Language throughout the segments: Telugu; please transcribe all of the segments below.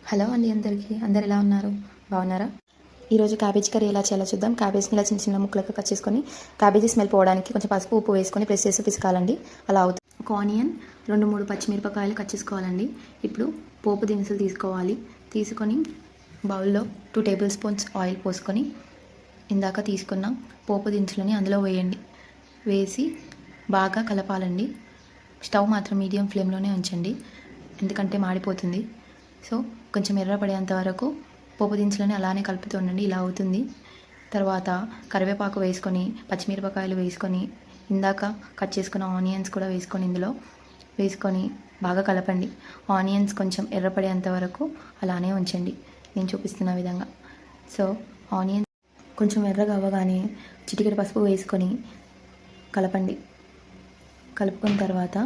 హలో అండి అందరికీ. అందరు ఎలా ఉన్నారు? బాగున్నారా? ఈరోజు క్యాబేజ్ కర్రీ ఎలా చేయాలో చూద్దాం. క్యాబేజ్ని ఇలా చిన్న చిన్న ముక్కలుగా కట్ చేసుకొని క్యాబేజీ స్మెల్ పోవడానికి కొంచెం పసుపు ఉప్పు వేసుకొని ప్రెస్ చేసి పిసకాలండి. అలా అవుతుంది. ఒక ఆనియన్ 2-3 పచ్చిమిరపకాయలు కట్ చేసుకోవాలండి. ఇప్పుడు పోపు దినుసులు తీసుకోవాలి. తీసుకొని బౌల్లో 2 టేబుల్ స్పూన్స్ ఆయిల్ పోసుకొని ఇందాక తీసుకున్న పోపు దినుసులని అందులో వేయండి. వేసి బాగా కలపాలండి. స్టవ్ మాత్రం మీడియం ఫ్లేమ్లోనే ఉంచండి, ఎందుకంటే మాడిపోతుంది. సో కొంచెం ఎర్రపడేంత వరకు పోపు దినుసులని అలానే కలుపుతూ ఉండండి. ఇలా అవుతుంది. తర్వాత కరివేపాకు వేసుకొని పచ్చిమిరపకాయలు వేసుకొని ఇందాక కట్ చేసుకున్న ఆనియన్స్ కూడా వేసుకొని ఇందులో వేసుకొని బాగా కలపండి. ఆనియన్స్ కొంచెం ఎర్రపడేంత వరకు అలానే ఉంచండి, నేను చూపిస్తున్న విధంగా. సో ఆనియన్స్ కొంచెం ఎర్రగా అవ్వగానే చిటికెడు పసుపు వేసుకొని కలపండి. కలుపుకున్న తర్వాత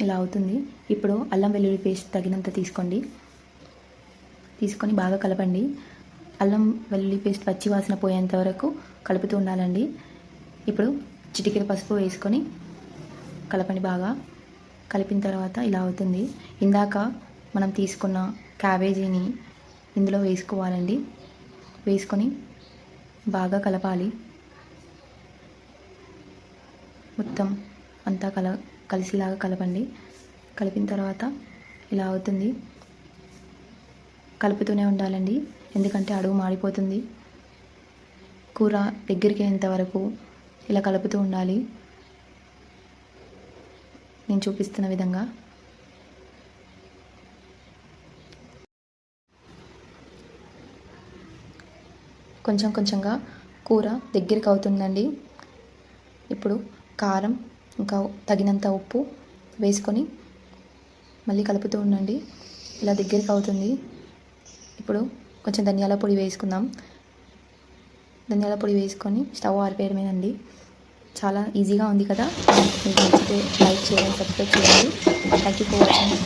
ఇలా అవుతుంది. ఇప్పుడు అల్లం వెల్లుల్లి పేస్ట్ తగినంత తీసుకొని బాగా కలపండి. అల్లం వెల్లుల్లి పేస్ట్ పచ్చి వాసన పోయేంత వరకు కలుపుతూ ఉండాలండి. ఇప్పుడు చిటికెడు పసుపు వేసుకొని కలపండి. బాగా కలిపిన తర్వాత ఇలా అవుతుంది. ఇందాక మనం తీసుకున్న క్యాబేజీని ఇందులో వేసుకోవాలండి. వేసుకొని బాగా కలపాలి. మొత్తం అంతా కలిసిలాగా కలపండి. కలిపిన తర్వాత ఇలా అవుతుంది. కలుపుతూనే ఉండాలండి, ఎందుకంటే అడుగు మాడిపోతుంది. కూర దగ్గరికి అయ్యేంత వరకు ఇలా కలుపుతూ ఉండాలి, నేను చూపిస్తున్న విధంగా. కొంచెం కొంచెంగా కూర దగ్గరికి అవుతుందండి. ఇప్పుడు కారం ఇంకా తగినంత ఉప్పు వేసుకొని మళ్ళీ కలుపుతూ ఉండండి. ఇలా దగ్గరికి అవుతుంది. ఇప్పుడు కొంచెం ధనియాల పొడి వేసుకుందాం. ధనియాల పొడి వేసుకొని స్టవ్ ఆరిపోయడమేనండి. చాలా ఈజీగా ఉంది కదా. మీకు నచ్చితే లైక్ చేయండి, సబ్స్క్రైబ్ చేయండి. Thank you for watching.